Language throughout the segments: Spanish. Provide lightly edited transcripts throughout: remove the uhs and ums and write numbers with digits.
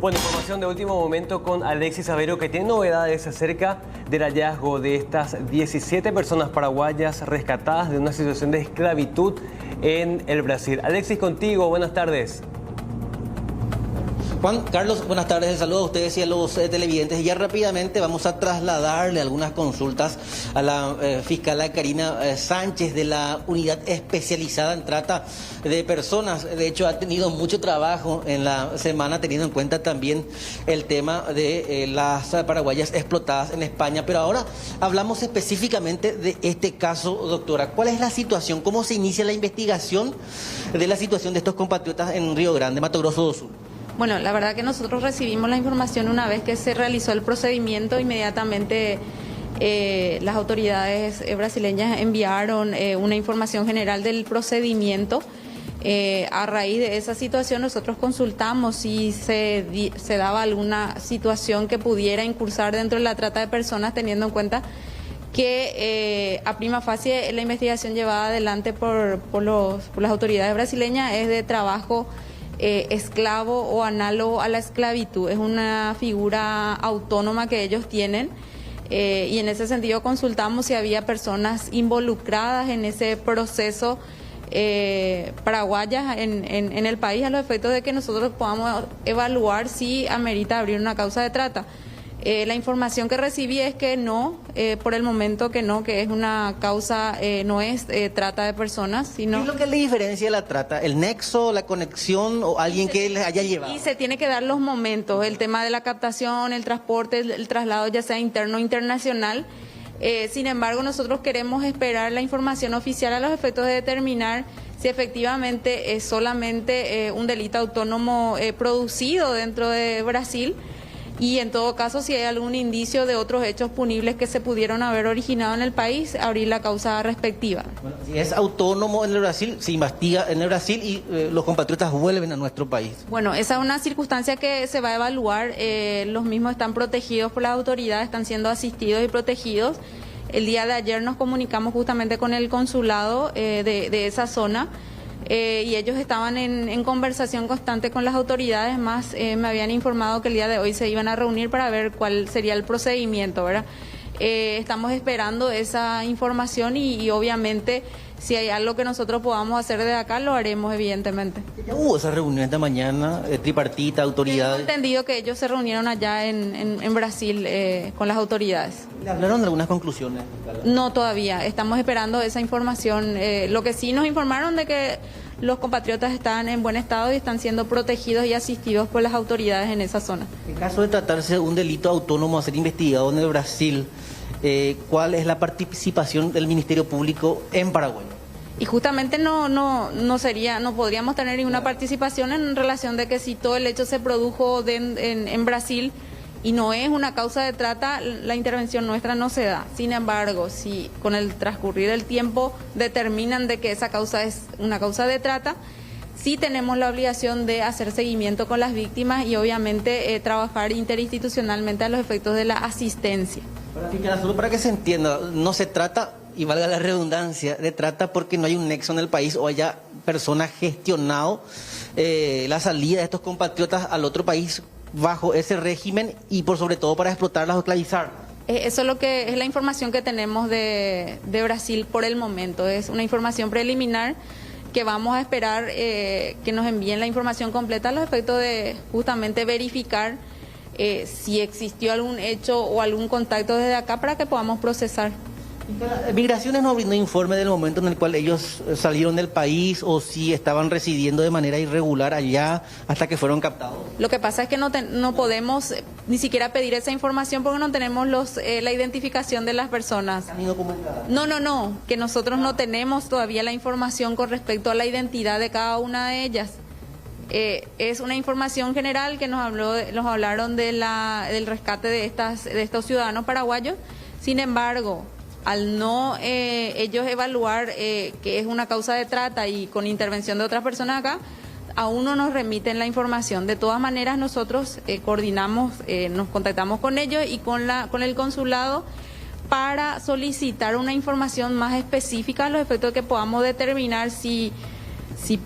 Bueno, información de último momento con Alexis Avero, que tiene novedades acerca del hallazgo de estas 17 personas paraguayas rescatadas de una situación de esclavitud en el Brasil. Alexis, contigo, buenas tardes. Juan Carlos, buenas tardes, saludos a ustedes y a los televidentes. Y ya rápidamente vamos a trasladarle algunas consultas a la fiscal Karina Sánchez de la Unidad Especializada en Trata de Personas. De hecho, ha tenido mucho trabajo en la semana, teniendo en cuenta también el tema de las paraguayas explotadas en España. Pero ahora hablamos específicamente de este caso, doctora. ¿Cuál es la situación? ¿Cómo se inicia la investigación de la situación de estos compatriotas en Río Grande, Mato Grosso do Sul? Bueno, la verdad que nosotros recibimos la información una vez que se realizó el procedimiento. Inmediatamente las autoridades brasileñas enviaron una información general del procedimiento. A raíz de esa situación nosotros consultamos si se daba alguna situación que pudiera incursar dentro de la trata de personas, teniendo en cuenta que a prima facie la investigación llevada adelante por las autoridades brasileñas es de trabajo esclavo o análogo a la esclavitud. Es una figura autónoma que ellos tienen y en ese sentido consultamos si había personas involucradas en ese proceso paraguayas en el país, a los efectos de que nosotros podamos evaluar si amerita abrir una causa de trata. La información que recibí es que no, por el momento que no, que es una causa, no es trata de personas, sino... ¿Qué es lo que le diferencia la trata? ¿El nexo, la conexión o alguien que les haya llevado? Y se tiene que dar los momentos, el tema de la captación, el transporte, el traslado, ya sea interno o internacional. Sin embargo, nosotros queremos esperar la información oficial a los efectos de determinar si efectivamente es solamente un delito autónomo producido dentro de Brasil. Y en todo caso, si hay algún indicio de otros hechos punibles que se pudieron haber originado en el país, abrir la causa respectiva. Bueno, si es autónomo en el Brasil, se investiga en el Brasil y los compatriotas vuelven a nuestro país. Bueno, esa es una circunstancia que se va a evaluar. Los mismos están protegidos por las autoridades, están siendo asistidos y protegidos. El día de ayer nos comunicamos justamente con el consulado de esa zona. Y ellos estaban en conversación constante con las autoridades, más me habían informado que el día de hoy se iban a reunir para ver cuál sería el procedimiento, ¿verdad? Estamos esperando esa información y obviamente si hay algo que nosotros podamos hacer desde acá, lo haremos evidentemente. Ya hubo esa reunión esta mañana, tripartita, autoridades. Tengo entendido que ellos se reunieron allá en Brasil con las autoridades. ¿Le hablaron de algunas conclusiones? No, todavía. Estamos esperando esa información. Lo que sí nos informaron de que los compatriotas están en buen estado y están siendo protegidos y asistidos por las autoridades en esa zona. En caso de tratarse de un delito autónomo a ser investigado en el Brasil, ¿cuál es la participación del Ministerio Público en Paraguay? Y justamente no podríamos tener ninguna participación en relación de que si todo el hecho se produjo en Brasil y no es una causa de trata, la intervención nuestra no se da. Sin embargo, si con el transcurrir del tiempo determinan de que esa causa es una causa de trata, sí tenemos la obligación de hacer seguimiento con las víctimas y obviamente trabajar interinstitucionalmente a los efectos de la asistencia. Solo para que se entienda, no se trata, y valga la redundancia, de trata porque no hay un nexo en el país o haya personas gestionado la salida de estos compatriotas al otro país bajo ese régimen y por sobre todo para explotarlas o esclavizar. Eso es lo que es la información que tenemos de Brasil por el momento. Es una información preliminar que vamos a esperar que nos envíen la información completa a los efectos de justamente verificar si existió algún hecho o algún contacto desde acá para que podamos procesar. Migraciones no brindó informe del momento en el cual ellos salieron del país o si estaban residiendo de manera irregular allá hasta que fueron captados. Lo que pasa es que no podemos ni siquiera pedir esa información porque no tenemos la identificación de las personas. ¿Han ido documentadas? No, que nosotros no tenemos todavía la información con respecto a la identidad de cada una de ellas. Es una información general que nos hablaron del rescate de estos ciudadanos paraguayos. Sin embargo, al no ellos evaluar que es una causa de trata y con intervención de otras personas acá, aún no nos remiten la información. De todas maneras, nosotros coordinamos, nos contactamos con ellos y con el consulado para solicitar una información más específica a los efectos de que podamos determinar si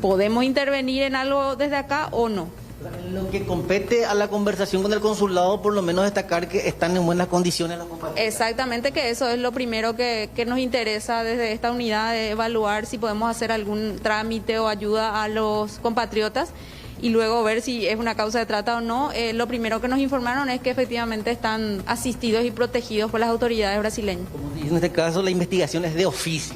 podemos intervenir en algo desde acá o no. Lo que compete a la conversación con el consulado, por lo menos destacar que están en buenas condiciones los compatriotas. Exactamente, que eso es lo primero que nos interesa desde esta unidad, de evaluar si podemos hacer algún trámite o ayuda a los compatriotas y luego ver si es una causa de trata o no. Lo primero que nos informaron es que efectivamente están asistidos y protegidos por las autoridades brasileñas. Como se dice en este caso, la investigación es de oficio,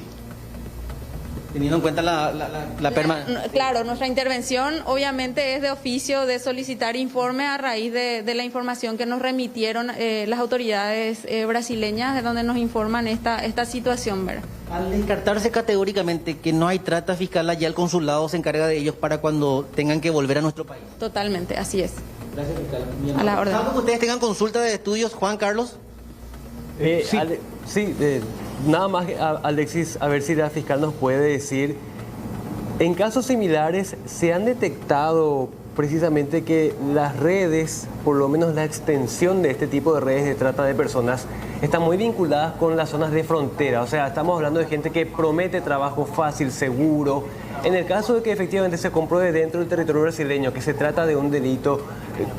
teniendo en cuenta la permanencia. Claro, nuestra intervención obviamente es de oficio, de solicitar informe a raíz de la información que nos remitieron las autoridades brasileñas, de donde nos informan esta situación, ¿verdad? Al descartarse categóricamente que no hay trata fiscal, allá el consulado se encarga de ellos para cuando tengan que volver a nuestro país. Totalmente, así es. Gracias, fiscal. A la orden. ¿Algo que ustedes tengan consulta de estudios, Juan Carlos? Sí, nada más, Alexis, a ver si la fiscal nos puede decir, en casos similares se han detectado precisamente que las redes, por lo menos la extensión de este tipo de redes de trata de personas, están muy vinculadas con las zonas de frontera. O sea, estamos hablando de gente que promete trabajo fácil, seguro. En el caso de que efectivamente se compruebe dentro del territorio brasileño que se trata de un delito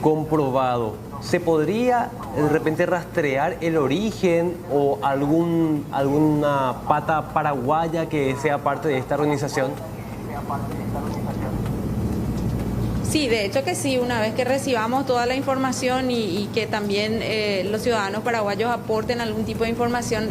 comprobado, ¿se podría de repente rastrear el origen o alguna pata paraguaya que sea parte de esta organización? Sí, de hecho que sí, una vez que recibamos toda la información y que también los ciudadanos paraguayos aporten algún tipo de información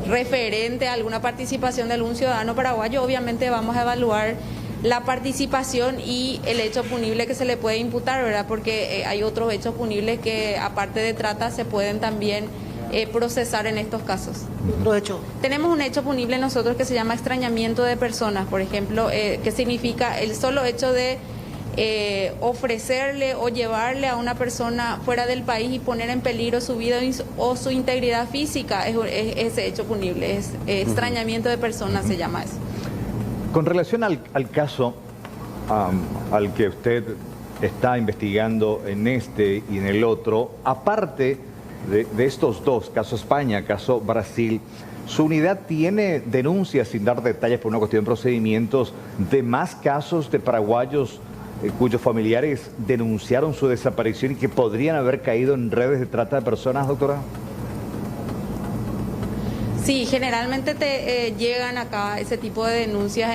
referente a alguna participación de algún ciudadano paraguayo, obviamente vamos a evaluar la participación y el hecho punible que se le puede imputar, ¿verdad? Porque hay otros hechos punibles que, aparte de trata, se pueden también procesar en estos casos. ¿Otro hecho? Tenemos un hecho punible nosotros que se llama extrañamiento de personas, por ejemplo, que significa el solo hecho de ofrecerle o llevarle a una persona fuera del país y poner en peligro su vida o su integridad física, es ese hecho punible, es extrañamiento de personas, se llama eso. Con relación al caso al que usted está investigando en este y en el otro, aparte de estos dos, caso España, caso Brasil, ¿su unidad tiene denuncias, sin dar detalles por una cuestión de procedimientos, de más casos de paraguayos cuyos familiares denunciaron su desaparición y que podrían haber caído en redes de trata de personas, doctora? Sí, generalmente llegan acá ese tipo de denuncias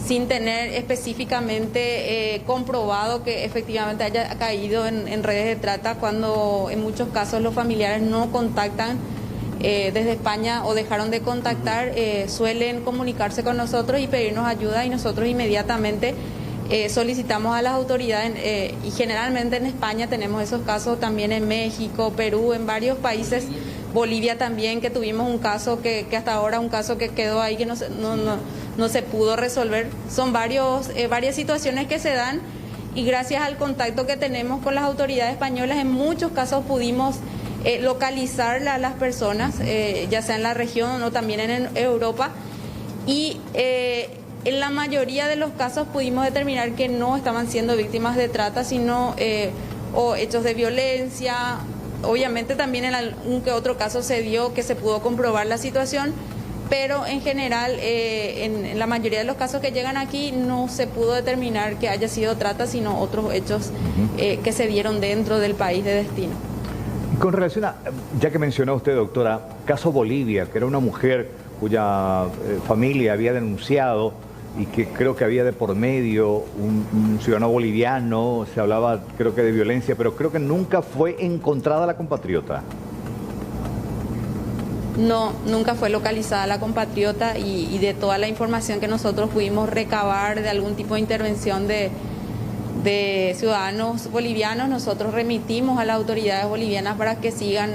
sin tener específicamente comprobado que efectivamente haya caído en redes de trata, cuando en muchos casos los familiares no contactan desde España o dejaron de contactar, suelen comunicarse con nosotros y pedirnos ayuda, y nosotros inmediatamente solicitamos a las autoridades, y generalmente en España tenemos esos casos, también en México, Perú, en varios países, Bolivia también, que tuvimos un caso que hasta ahora, un caso que quedó ahí que no se pudo resolver. Son varias situaciones que se dan, y gracias al contacto que tenemos con las autoridades españolas, en muchos casos pudimos localizar a las personas, ya sea en la región o también en Europa, y en la mayoría de los casos pudimos determinar que no estaban siendo víctimas de trata, sino o hechos de violencia. Obviamente también en algún que otro caso se dio que se pudo comprobar la situación, pero en general en la mayoría de los casos que llegan aquí no se pudo determinar que haya sido trata, sino otros hechos que se dieron dentro del país de destino. Con relación a, ya que mencionó usted, doctora, caso Bolivia, que era una mujer cuya familia había denunciado y que creo que había de por medio un ciudadano boliviano, se hablaba creo que de violencia, pero creo que nunca fue encontrada la compatriota. No, nunca fue localizada la compatriota, y de toda la información que nosotros pudimos recabar de algún tipo de intervención de ciudadanos bolivianos, nosotros remitimos a las autoridades bolivianas para que sigan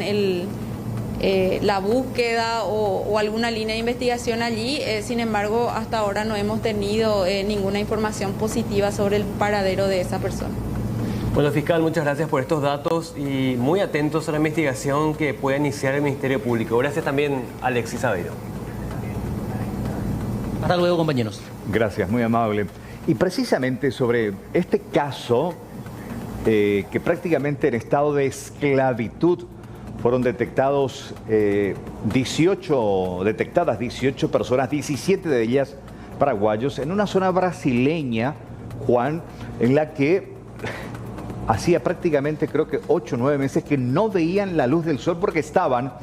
la búsqueda o alguna línea de investigación allí. Sin embargo, hasta ahora no hemos tenido ninguna información positiva sobre el paradero de esa persona. Bueno, fiscal, muchas gracias por estos datos y muy atentos a la investigación que pueda iniciar el Ministerio Público. Gracias también, Alexis Aveiro. Hasta luego, compañeros. Gracias, muy amable. Y precisamente sobre este caso, que prácticamente en estado de esclavitud fueron detectadas 18 personas, 17 de ellas paraguayos, en una zona brasileña, Juan, en la que hacía prácticamente creo que 8 o 9 meses que no veían la luz del sol porque estaban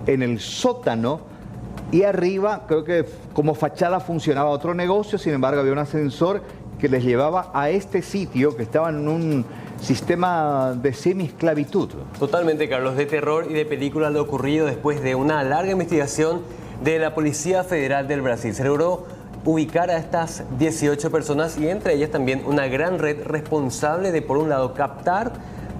en el sótano y arriba creo que como fachada funcionaba otro negocio, sin embargo había un ascensor que les llevaba a este sitio que estaba en un sistema de semi-esclavitud. Totalmente, Carlos, de terror y de película lo ocurrido después de una larga investigación de la Policía Federal del Brasil. Se logró ubicar a estas 18 personas y entre ellas también una gran red responsable de, por un lado, captar,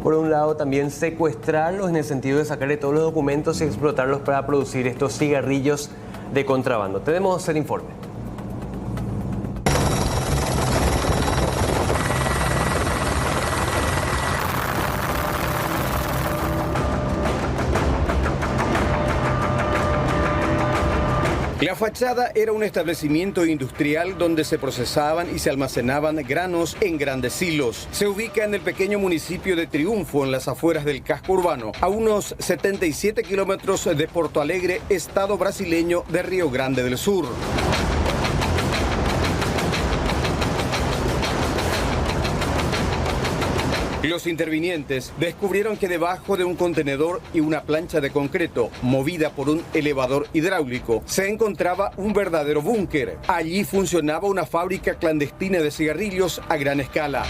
por un lado también secuestrarlos en el sentido de sacarle todos los documentos y explotarlos para producir estos cigarrillos de contrabando. Tenemos el informe. La fachada era un establecimiento industrial donde se procesaban y se almacenaban granos en grandes silos. Se ubica en el pequeño municipio de Triunfo, en las afueras del casco urbano, a unos 77 kilómetros de Porto Alegre, estado brasileño de Río Grande del Sur. Los intervinientes descubrieron que debajo de un contenedor y una plancha de concreto, movida por un elevador hidráulico, se encontraba un verdadero búnker. Allí funcionaba una fábrica clandestina de cigarrillos a gran escala.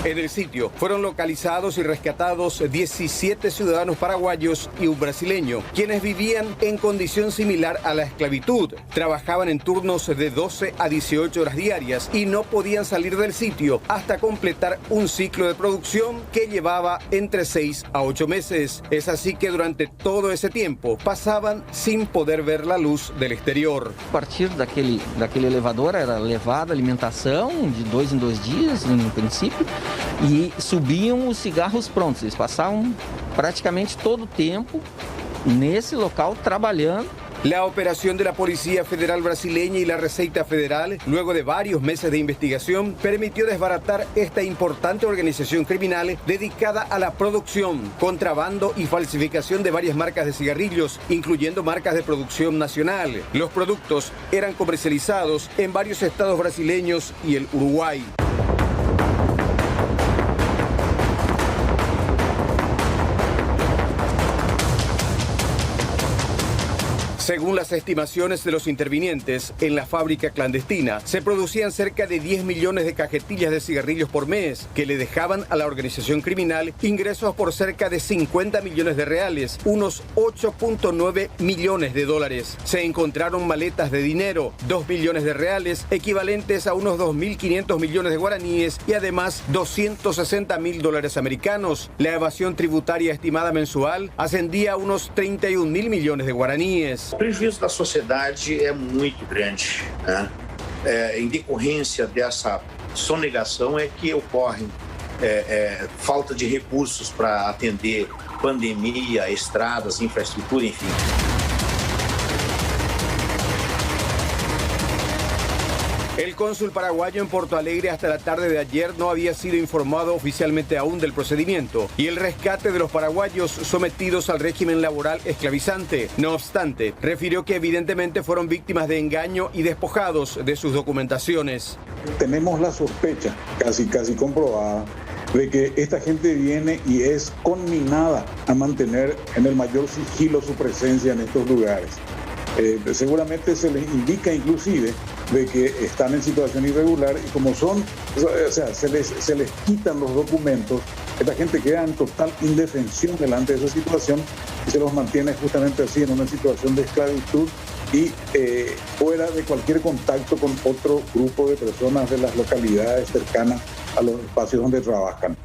En el sitio fueron localizados y rescatados 17 ciudadanos paraguayos y un brasileño, quienes vivían en condición similar a la esclavitud. Trabajaban en turnos de 12 a 18 horas diarias y no podían salir del sitio hasta completar un ciclo de producción que llevaba entre 6 a 8 meses. Es así que durante todo ese tiempo pasaban sin poder ver la luz del exterior. A partir daquele elevador era levada alimentação de 2 em 2 dias, no princípio. E subiam os cigarros prontos. Eles passavam praticamente todo o tempo nesse local trabalhando. La operación de la Policía Federal Brasileña y la Receita Federal, luego de varios meses de investigación, permitió desbaratar esta importante organización criminal dedicada a la producción, contrabando y falsificación de varias marcas de cigarrillos, incluyendo marcas de producción nacional. Los productos eran comercializados en varios estados brasileños y el Uruguay. Según las estimaciones de los intervinientes, en la fábrica clandestina se producían cerca de 10 millones de cajetillas de cigarrillos por mes, que le dejaban a la organización criminal ingresos por cerca de 50 millones de reales, unos 8.9 millones de dólares. Se encontraron maletas de dinero, 2 millones de reales, equivalentes a unos 2.500 millones de guaraníes y además 260.000 dólares americanos. La evasión tributaria estimada mensual ascendía a unos 31.000 millones de guaraníes. O prejuízo da sociedade é muito grande, né? Em decorrência dessa sonegação é que ocorre falta de recursos para atender pandemia, estradas, infraestrutura, enfim. El cónsul paraguayo en Porto Alegre hasta la tarde de ayer no había sido informado oficialmente aún del procedimiento y el rescate de los paraguayos sometidos al régimen laboral esclavizante. No obstante, refirió que evidentemente fueron víctimas de engaño y despojados de sus documentaciones. Tenemos la sospecha, casi comprobada, de que esta gente viene y es conminada a mantener en el mayor sigilo su presencia en estos lugares. Seguramente se les indica inclusive de que están en situación irregular y como son, o sea, se les quitan los documentos, esta gente queda en total indefensión delante de esa situación y se los mantiene justamente así en una situación de esclavitud y fuera de cualquier contacto con otro grupo de personas de las localidades cercanas a los espacios donde trabajan.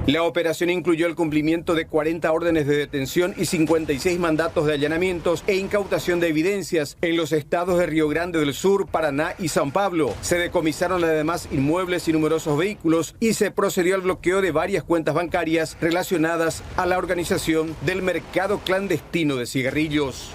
La operación incluyó el cumplimiento de 40 órdenes de detención y 56 mandatos de allanamientos e incautación de evidencias en los estados de Río Grande del Sur, Paraná y São Paulo. Se decomisaron además inmuebles y numerosos vehículos y se procedió al bloqueo de varias cuentas bancarias relacionadas a la organización del mercado clandestino de cigarrillos.